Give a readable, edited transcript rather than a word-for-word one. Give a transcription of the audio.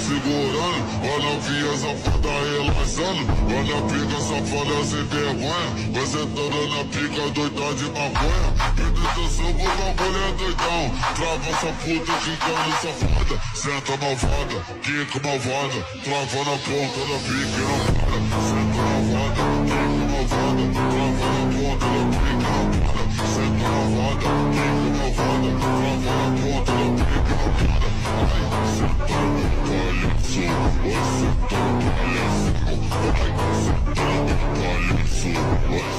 Segurando, olha a via safada relaxando. Olha a pica safada sem vergonha. Vai sentando na pica doida de maconha. Penetração com bagulho é doidão. Trava essa puta quicando safada. Senta malvada, quica malvada. Trava na ponta da pica e não para. Senta malvada, quica malvada. Trava na ponta da pica e não para. Senta malvada, quica malvada. Trava na ponta da pica e não para. Ai, senta palhaço, você tá palhaço. Ai, você tá palhaço.